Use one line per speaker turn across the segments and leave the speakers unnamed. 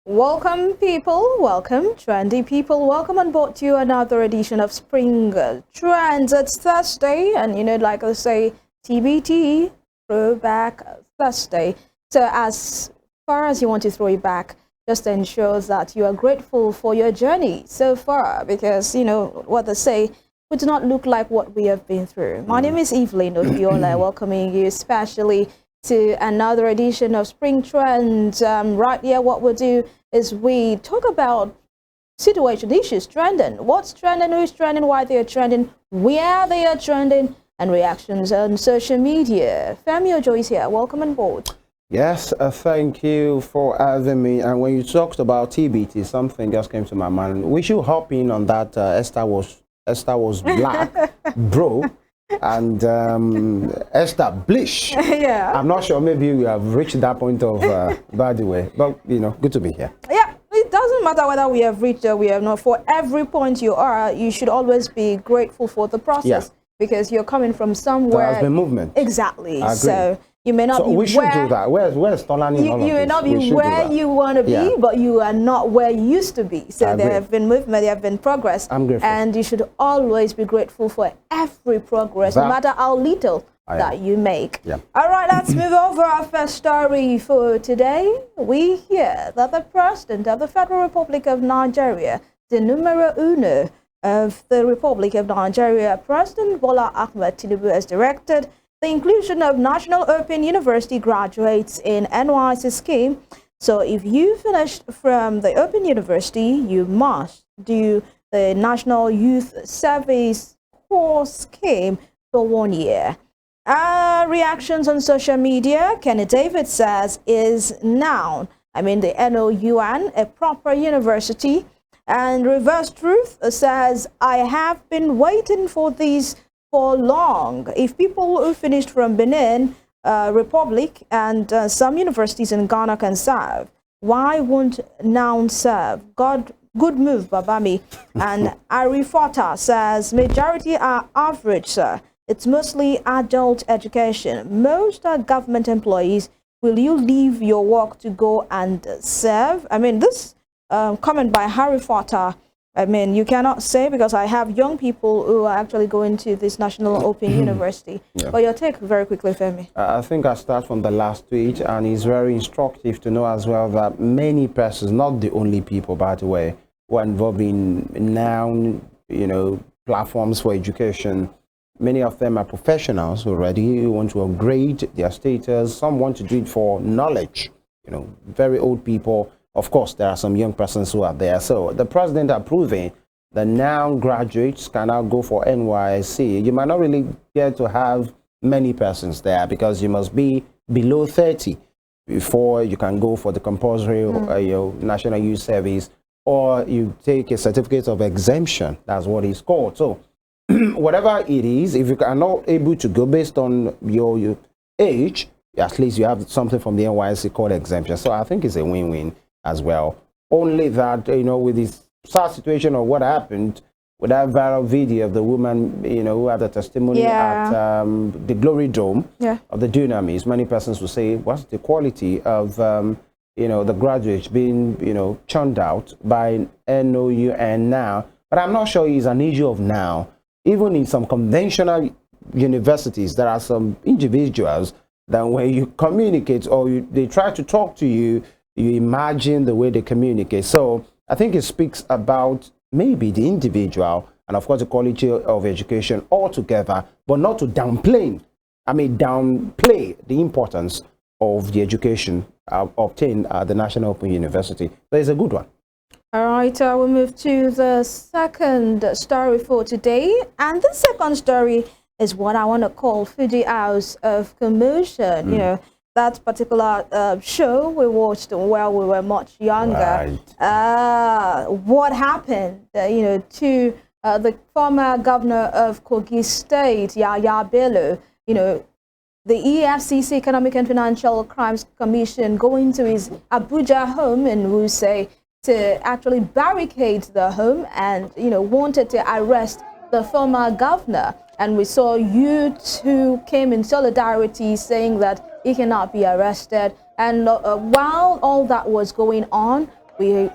Welcome, people. Welcome, trendy people. Welcome on board to another edition of Spring Trends. It's Thursday, and like I say, TBT, Throwback Thursday. So, as far as you want to throw it back, just ensures that you are grateful for your journey so far, because what they say, we do not look like what we have been through. My name is Evelyn Ohiolei, welcoming you especially to another edition of Spring Trends. Right here, what we'll do is we talk about situation issues trending, what's trending, who's trending, why they are trending, where they are trending, and reactions on social media. Femi Ojo is here. Welcome on board.
Yes, thank you for having me. And when you talked about TBT, something just came to my mind. We should hop in on that. Esther was black, bro, and Esther Blish.
Yeah.
I'm not sure. Maybe we have reached that point of by the way, but good to be here.
Yeah. It doesn't matter whether we have reached or we have not. For every point you are, you should always be grateful for the process.
Yeah.
Because you're coming from somewhere.
There has been movement.
Exactly.
I agree.
So you may not
So
be
we should do that. Where's Tolani?
You may not be where you want to be, but you are not where you used to be. So there have been movement, there have been progress.
I'm grateful.
And you should always be grateful for every progress, no matter how little that you make.
Yeah.
All right, let's move over. Our first story for today. We hear that the President of the Federal Republic of Nigeria, the numero uno of the Republic of Nigeria, President Bola Ahmed Tinubu, has directed the inclusion of National Open University graduates in NYC scheme. So if you finished from the Open University, you must do the National Youth Service Corps scheme for 1 year. Reactions on social media. Kenny David says, is Noun, the NOUN, a proper university? And Reverse Truth says, I have been waiting for this for long. If people who finished from Benin Republic and some universities in Ghana can serve, why won't Noun serve? Good move, Babami. And Arifata says, majority are average, sir. It's mostly adult education. Most are government employees. Will you leave your work to go and serve? This comment by Harry Potter, you cannot say, because I have young people who are actually going to this National Open University. Yeah. But your take very quickly, Femi.
I think I start from the last tweet, and it's very instructive to know as well that many persons, not the only people, by the way, who are involved in Noun, platforms for education. Many of them are professionals already who want to upgrade their status. Some want to do it for knowledge, very old people. Of course, there are some young persons who are there. So the president approving the Noun graduates can now go for NYSC. You might not really get to have many persons there because you must be below 30 before you can go for the compulsory National Youth Service, or you take a certificate of exemption. That's what it's called. So whatever it is, if you are not able to go based on your age, at least you have something from the NYSC called exemption. So I think it's a win-win as well. Only that, with this sad situation of what happened with that viral video of the woman, who had a testimony at the Glory Dome of the Dunamis, many persons will say, what's the quality of, the graduates being, churned out by NOUN now? But I'm not sure it's an issue of now. Even in some conventional universities, there are some individuals that when you communicate or they try to talk to you, you imagine the way they communicate. So I think it speaks about maybe the individual and of course the quality of education altogether, but not to downplay the importance of the education obtained at the National Open University. So it's a good one.
All right, we'll move to the second story for today. And the second story is what I want to call Fuji House of Commotion. That particular show we watched while we were much younger. Right. What happened, to the former governor of Kogi State, Yaya Bello, the EFCC, Economic and Financial Crimes Commission, going to his Abuja home in Wuse to actually barricade the home and, wanted to arrest the former governor. And we saw youths who came in solidarity saying that he cannot be arrested. And while all that was going on, we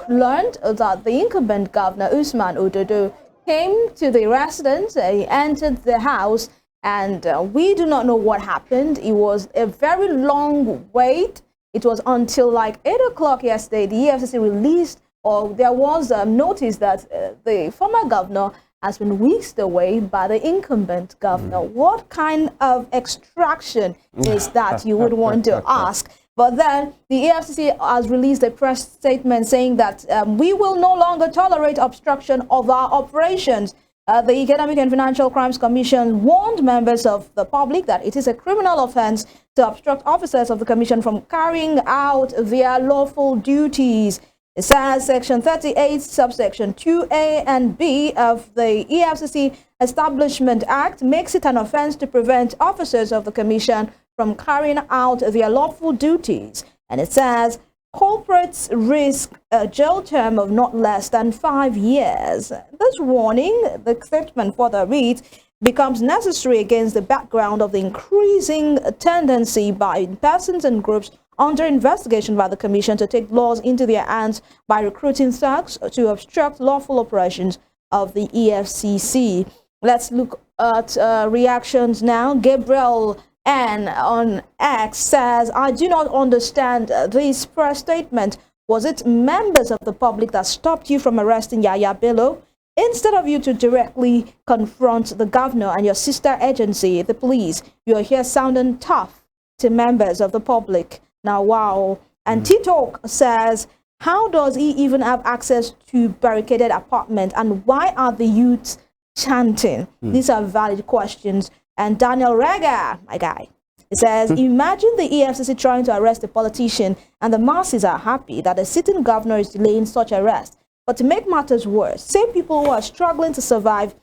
learned that the incumbent governor, Usman Ododo, came to the residence. He entered the house, and we do not know what happened. It was a very long wait. It was until like 8 o'clock yesterday the EFCC released, or there was a notice that the former governor has been whisked away by the incumbent governor. What kind of extraction is that, you would want to ask? But then the EFCC has released a press statement saying that we will no longer tolerate obstruction of our operations. The Economic and Financial Crimes Commission warned members of the public that it is a criminal offense to obstruct officers of the Commission from carrying out their lawful duties. It says Section 38, subsection 2A and B of the EFCC Establishment Act makes it an offense to prevent officers of the Commission from carrying out their lawful duties. And it says culprits risk a jail term of not less than 5 years. This warning, the statement further reads, becomes necessary against the background of the increasing tendency by persons and groups under investigation by the Commission to take laws into their hands by recruiting thugs to obstruct lawful operations of the EFCC. Let's look at reactions now. Gabriel N on X says, I do not understand this press statement. Was it members of the public that stopped you from arresting Yaya Bello? Instead of you to directly confront the governor and your sister agency, the police, you are here sounding tough to members of the public. Now, wow. And T-Talk says, how does he even have access to barricaded apartment, and why are the youths chanting? These are valid questions. And Daniel Rega, my guy, he says, imagine the EFCC trying to arrest a politician and the masses are happy that the sitting governor is delaying such arrest. But to make matters worse, same people who are struggling to survive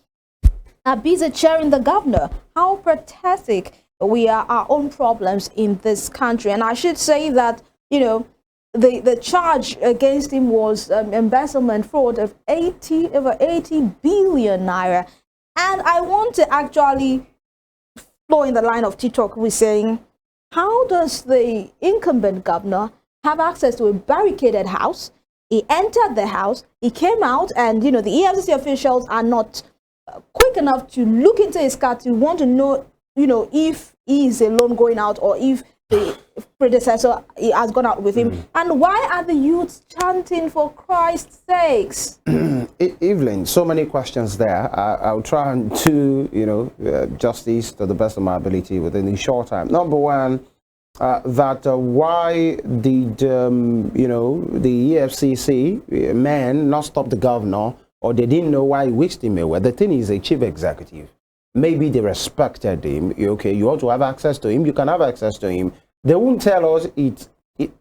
are busy cheering the governor. How pathetic. We are our own problems in this country. And I should say that, you know, the charge against him was embezzlement fraud of over 80 billion naira. And I want to actually flow in the line of TikTok with saying, how does the incumbent governor have access to a barricaded house? He entered the house, he came out, and, you know, the EFCC officials are not quick enough to look into his car to want to know, you know, if he is alone going out or if the predecessor has gone out with him. And why are the youths chanting, for Christ's sakes?
Evelyn, so many questions there. I'll try and do, you know, justice to the best of my ability within a short time. Number one, why did, you know, the EFCC men not stop the governor, or they didn't know why he whisked him away? The thing is, a chief executive. Maybe they respected him. Okay, you ought to have access to him. You can have access to him. They won't tell us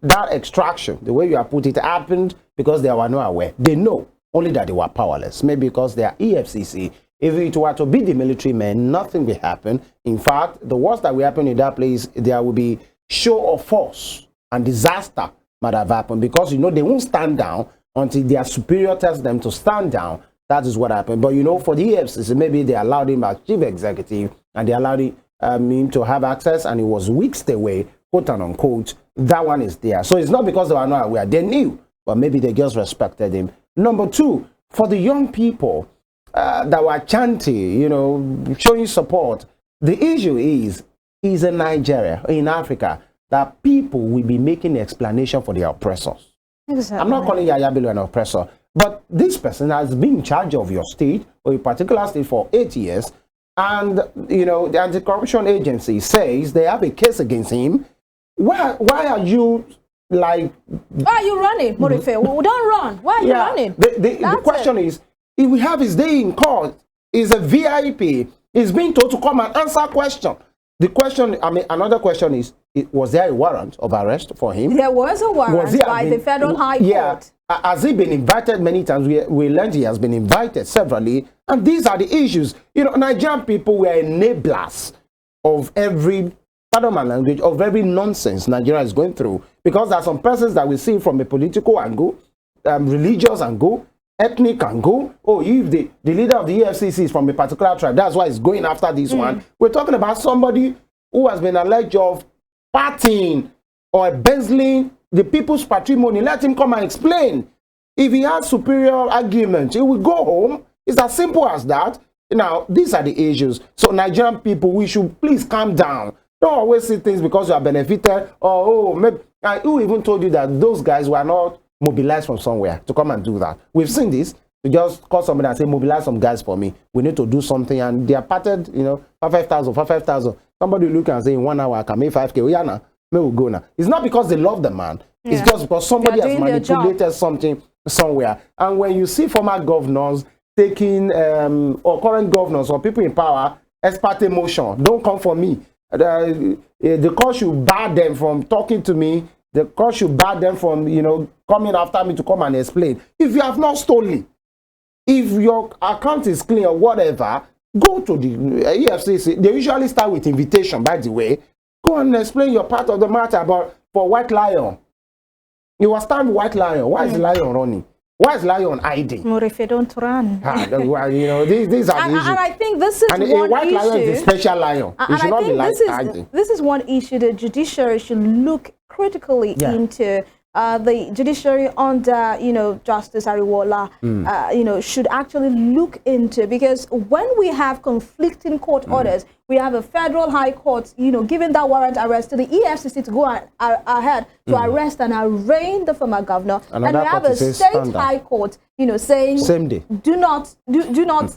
that extraction, the way you have put it, happened because they were not aware. They know only that they were powerless. Maybe because they are EFCC. If it were to be the military men, nothing will happen. In fact, the worst that will happen in that place, there will be show of force and disaster might have happened, because, you know, they won't stand down until their superior tells them to stand down. That is what happened. But, you know, for the EFCC, maybe they allowed him as chief executive and they allowed him to have access, and he was weeks away, quote and unquote. That one is there. So it's not because they were not aware. They knew, but maybe they just respected him. Number two, for the young people that were chanting, you know, showing support, the issue is in Nigeria, in Africa, that people will be making explanation for their oppressors. Exactly. I'm not calling Yaya Bello an oppressor, but this person has been in charge of your state or a particular state for 8 years, and, you know, the anti-corruption agency says they have a case against him. Why are you, like...
Why are you running, Morife? We don't run. Why are you running?
The question is, if we have his day in court, he's a VIP, he's being told to come and answer question. The question, I mean, another question is, was there a warrant of arrest for him?
There was a warrant by the Federal High Court.
Has he been invited many times? We learned he has been invited severally. And these are the issues. You know, Nigerian people were enablers of every, pardon my language, of every nonsense Nigeria is going through. Because there are some persons that we see from a political angle, religious angle, ethnic angle. Oh, if the leader of the EFCC is from a particular tribe, that's why he's going after this one. We're talking about somebody who has been alleged of partying or embezzling the people's patrimony. Let him come and explain. If he has superior arguments, he will go home. It's as simple as that. Now, these are the issues. So Nigerian people, we should please calm down. Don't always see things because you are benefited. Or, oh, maybe, who even told you that those guys were not mobilized from somewhere to come and do that? We've seen this. You just call somebody and say, mobilize some guys for me. We need to do something. And they are parted, you know, for 5,000, for 5,000. Somebody look and say, in 1 hour, I can make 5K. Oh, yeah, now, may we go now. It's not because they love the man. Yeah. It's just because somebody has manipulated something somewhere. And when you see former governors taking, or current governors or people in power, ex parte motion, don't come for me. The court should bar them from talking to me. The court should bar them from, you know, coming after me to come and explain. If you have not stolen, if your account is clean or whatever, go to the EFCC. They usually start with invitation, by the way. Go and explain your part of the matter. But for White Lion, you will stand White Lion. Why is the lion running? Why is lion hiding?
More if you don't run.
You know, these are the issues.
And I think this is
and
one
a white
issue.
Lion is a special lion.
And
should
I
not
think
be hiding.
This is one issue the judiciary should look critically into. The judiciary under, you know, Justice Ariwola, you know, should actually look into, because when we have conflicting court orders, we have a federal high court, you know, giving that warrant arrest to the EFCC to go ahead to arrest and arraign the former governor, and we have a state high court, you know, saying
same day,
do not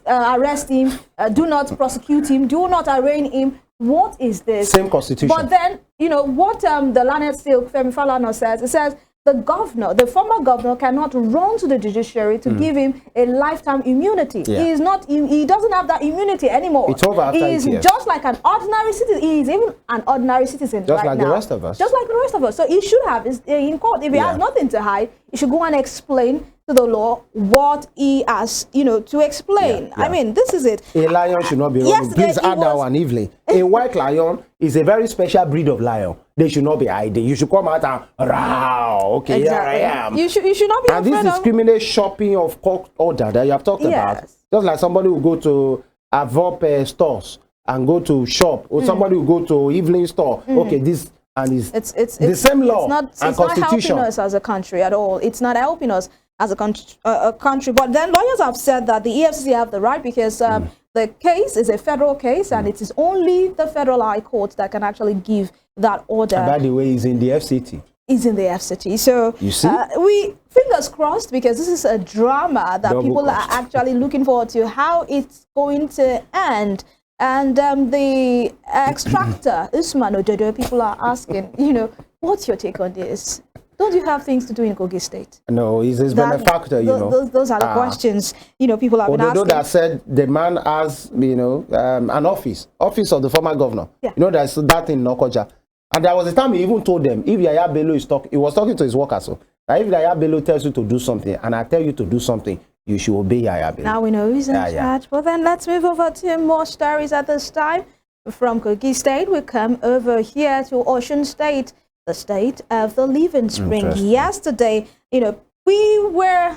arrest him, do not prosecute him, do not arraign him. What is this?
Same constitution.
But then, you know, what the learned silk Femi Falana says, it says the governor, the former governor, cannot run to the judiciary to give him a lifetime immunity.
Yeah.
He is not. He doesn't have that immunity anymore.
It's over after
he is
8 years.
just like an ordinary citizen. He is even an ordinary citizen
just
right
like
now.
the rest of us.
Just like the rest of us. So he should have in court. If he has nothing to hide, he should go and explain to the law what he has, you know, to explain. I mean, this is it.
A lion should not be running. Please add that one, Evelyn. A white lion is a very special breed of lion. They should not be hiding. You should come out and row. Okay,
exactly.
Here I am.
You should not be.
And this discriminate shopping of court order that you have talked about. Just like somebody will go to Avop stores and go to shop, or somebody will go to Evelyn store. Okay, this and it's the same law and constitution.
Not helping us as a country at all. It's not helping us as a country. But then lawyers have said that the EFCC have the right, because the case is a federal case, and it is only the federal high court that can actually give that order.
And by the way, it's in the FCT.
Is in the FCT. So
you see,
we fingers crossed, because this is a drama that people are actually looking forward to how it's going to end. And the extractor, Usman Ododo, people are asking, you know, what's your take on this? Don't you have things to do in Kogi State?
No, he's his benefactor, you know.
Those are the questions, you know, people have been asking.
That said the man has, you know, an office of the former governor. Yeah. You know, there's that in Nokoja. And there was a time he even told them, if Yaya Bello is talking, he was talking to his workers, so if Yaya Bello tells you to do something, and I tell you to do something, you should obey Yaya Bello.
Now we know who's in charge. Well, then let's move over to more stories at this time. From Kogi State, we come over here to Osun State, the state of the living spring. Yesterday, you know, we were,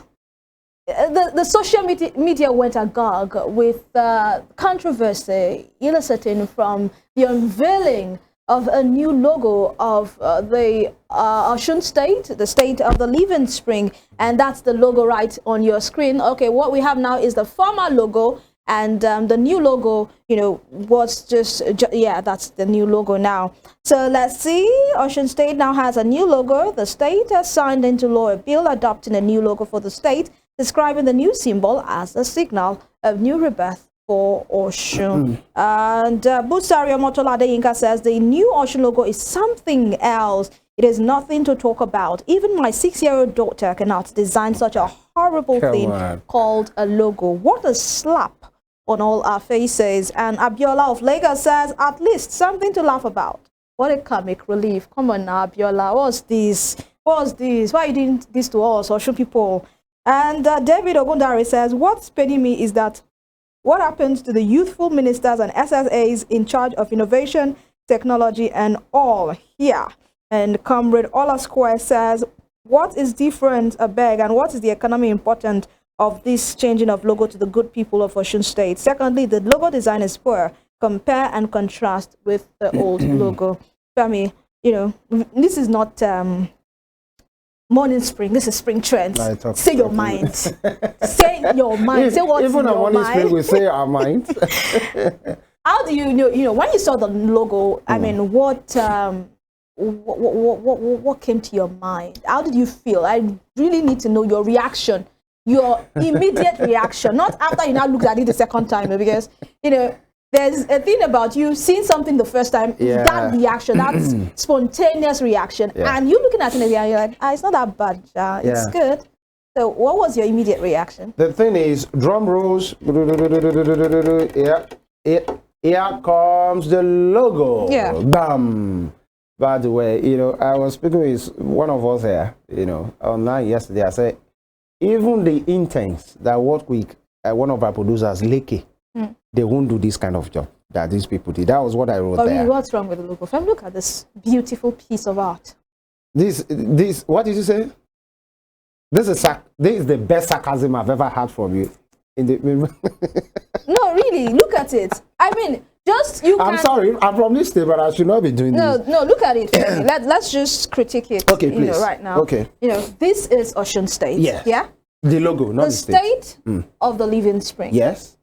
the social media went agog with controversy eliciting from the unveiling of a new logo of the Osun State, the state of the living spring, and that's the logo right on your screen. Okay, what we have now is the former logo, and the new logo, you know, was just yeah, that's the new logo now. So let's see. Osun State now has a new logo. The state has signed into law a bill adopting a new logo for the state, describing the new symbol as a signal of new rebirth for Osun. And Busario Motolade Inka says the new Osun logo is something else. It is nothing to talk about. Even my 6-year-old daughter cannot design such a horrible thing called a logo. What a slap on all our faces. And Abiola of Lagos says, at least something to laugh about. What a comic relief. Come on now, Abiola. What's this? What's this? Why are you doing this to us, Osun people? And David Ogundari says, what's paining me is that what happens to the youthful ministers and SSAs in charge of innovation, technology, and all here? And Comrade Ola Square says, what is different, Abeg, and what is the economy important of this changing of logo to the good people of Osun State? Secondly, the logo design is poor. Compare and contrast with the old logo. Femi, you know, this is not Morning Spring. This is Spring Trends. Say your mind. Say your mind. Say what's in
Even on
your
Morning
mind.
Spring, we say our mind.
How do you know, when you saw the logo, I mean, what came to your mind? How did you feel? I really need to know your reaction, your immediate reaction, not after you now looked at it the second time, because, there's a thing about you seeing something the first time, that reaction, that spontaneous reaction, and you looking at it and you're like, it's not that bad, it's good. So what was your immediate reaction?
The thing is, drum rolls, here comes the logo. Yeah. Bam. By the way, I was speaking with one of us here, online yesterday. I said, even the interns that work with one of our producers, Leke, they won't do this kind of job that these people did. That was what I wrote there.
Really, what's wrong with the logo? Fem, look at this beautiful piece of art.
This, what did you say? This is the best sarcasm I've ever had from you.
No, really, look at it. I mean, I'm
sorry, I'm from this state, but I should not be doing this.
No, look at it. Let's just critique it.
Okay, please.
Right now.
Okay.
This is Osun State.
Yes.
Yeah.
The logo, not the
state of the living spring.
Yes.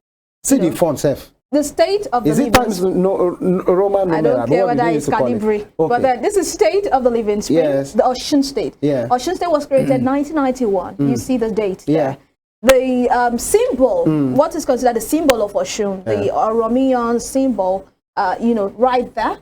See the font, Seth.
The state of the living spring.
Is it Roman numeral?
I don't care whether it's Calibri. Okay. But this is state of the living spring.
Yes.
The Osun State.
Yeah.
Osun State was created 1991. You see the date there. The symbol, what is considered the symbol of Osun, the Oromiyan symbol, right there.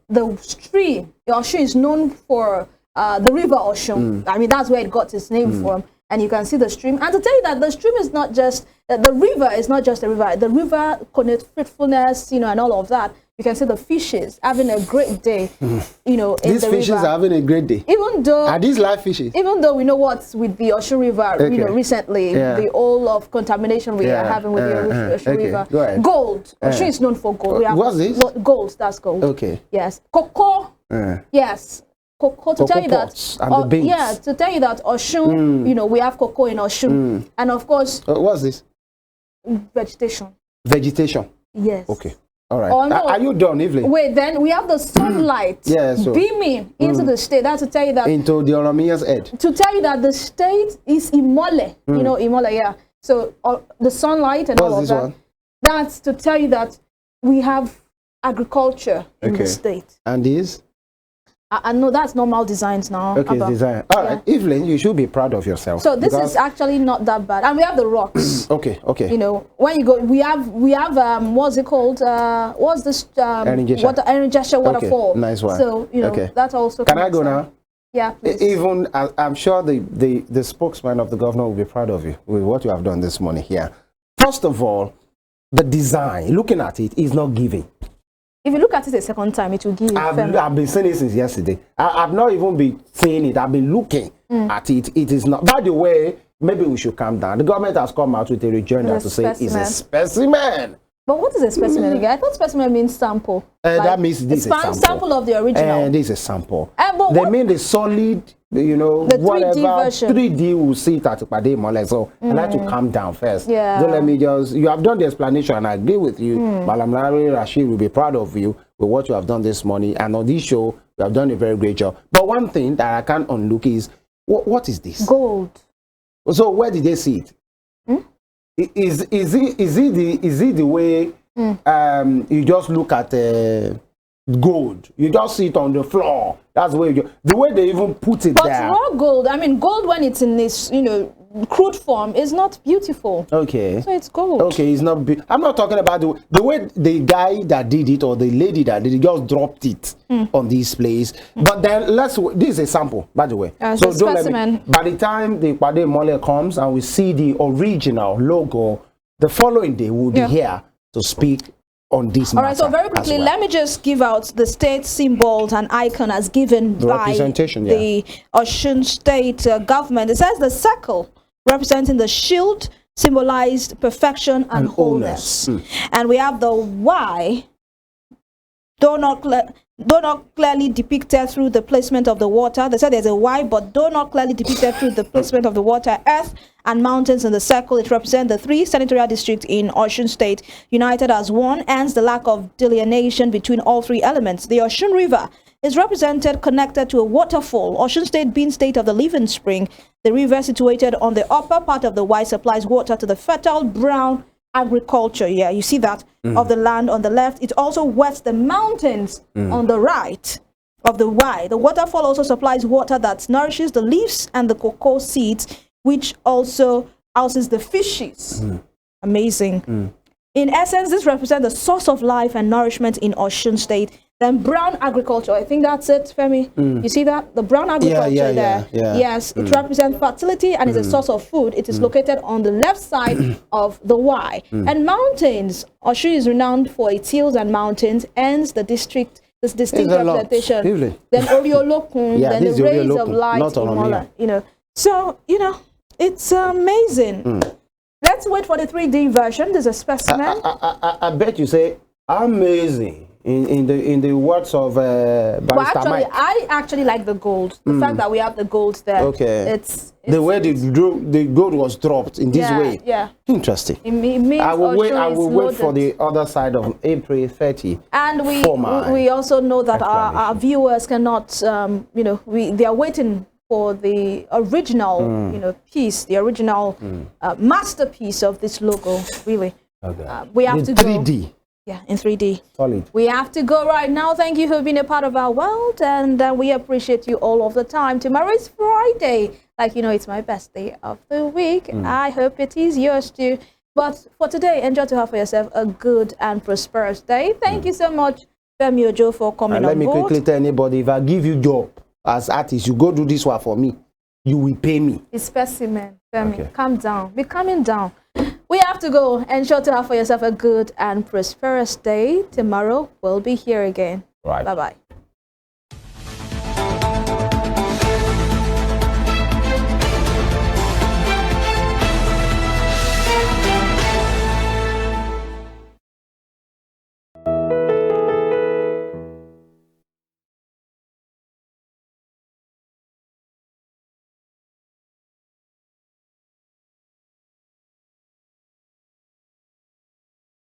The stream, Osun is known for the river Osun. I mean, that's where it got its name from. And you can see the stream. And to tell you that the stream is not just, the river is not just a river. The river connotes fruitfulness, and all of that. You can see the fishes having a great day, in
these
the
fishes
river.
are having a great day.
Even though...
Are these live fishes?
Even though we know what's with the Osun River, recently, the all of contamination we are having with the Osun River.
Go ahead.
Gold. Osun is known for gold.
What's this?
Gold, that's gold.
Okay.
Yes. Cocoa. Yes. Cocoa, to tell you that, to tell you that Osun, we have cocoa in Osun, and of course,
what's this?
Vegetation.
Vegetation.
Yes.
Okay. All right. Are you done, Evelyn?
Wait, then we have the sunlight beaming into the state. That's to tell you that
into the Oromiyan's head. To
tell you that the state is Imole. Imole, yeah. So the sunlight and all of that. That's to tell you that we have agriculture in the state.
And these?
I know that's normal designs now.
Okay, design. All right, Evelyn, you should be proud of yourself.
So this is actually not that bad, and we have the rocks.
Okay.
When you go, we have what's it called? What's this? Erin waterfall.
Okay, nice one.
So that also.
Can I go now?
Yeah, please.
Even I'm sure the spokesman of the governor will be proud of you with what you have done this morning here. First of all, the design, looking at it, is not giving.
If you look at it a second time, it will give you.
I've been saying it since yesterday. I've not even been saying it. I've been looking at it. It is not. By the way, maybe we should calm down. The government has come out with a rejoinder to say it's a specimen.
But what is a specimen again? I thought specimen means sample.
That means this is a sample.
Sample of the original.
And this is a sample. They mean the solid, the whatever
3D version.
3D will see it at Pade Mole. So I like to calm down first.
Yeah.
Don't let me you have done the explanation and I agree with you. Malam Larry Rashid will be proud of you with what you have done this morning. And on this show, you have done a very great job. But one thing that I can't unlook is, what is this?
Gold.
So where did they see it? Is it the way you just look at gold? You just see it on the floor. That's the way the way they even put it there.
But raw gold, I mean, gold when it's in this, crude form is not beautiful.
Okay.
So it's gold.
Okay, it's not. I'm not talking about the way the guy that did it or the lady that did it just dropped it on this place. But then this is a sample, by the way.
So don't specimen.
By the time the Pade Mole comes and we see the original logo, the following day we'll be here to speak on this matter.
All right, so very quickly, let me just give out the state symbols and icon as given by the Osun State government. It says the circle representing the shield symbolized perfection and wholeness. And we have the Y, though not clearly depicted through the placement of the water. They said there's a Y, but though not clearly depicted through the placement of the water, earth and mountains in the circle. It represents the 3 senatorial districts in Osun State, united as one, hence the lack of delineation between all 3 elements. The Osun River is represented connected to a waterfall. Osun State being state of the living spring, the river situated on the upper part of the Y supplies water to the fertile brown agriculture. Yeah, you see that of the land on the left. It also wets the mountains on the right of the Y. The waterfall also supplies water that nourishes the leaves and the cocoa seeds, which also houses the fishes. Amazing. In essence, this represents the source of life and nourishment in Osun State. Then brown agriculture, I think that's it, Femi. You see that? The brown agriculture there. Yes, it represents fertility and is a source of food. It is located on the left side of the Y. And mountains, Osun is renowned for its hills and mountains, hence the district, this distinct representation. Then Ohiolei, then the rays of light in Mola, you know. So, you know, it's amazing. Let's wait for the 3D version. There's a specimen.
I bet you say amazing in the words of
well, actually, I actually like the gold. The fact that we have the gold there.
Okay.
It's
the way the gold was dropped in this way.
Yeah.
Interesting.
It means
I will wait for the other side of April 30.
And we also know that our viewers cannot, you know, they are waiting for the original, you know, piece, the original masterpiece of this logo. Really, we have to
3D.
go. Yeah, in 3D.
Solid.
We have to go right now. Thank you for being a part of our world, and we appreciate you all of the time. Tomorrow is Friday. Like, you know, it's my best day of the week. I hope it is yours too. But for today, enjoy to have for yourself a good and prosperous day. Thank you so much, Femi Ojo, for coming on board.
Let me quickly tell anybody, if I give you job as artist, you go do this one for me, you will pay me. It's specimen, Femi. Okay. Calm down. Be calming down. We have to go. Ensure to have for yourself a good and prosperous day. Tomorrow we'll be here again. Right. Bye-bye.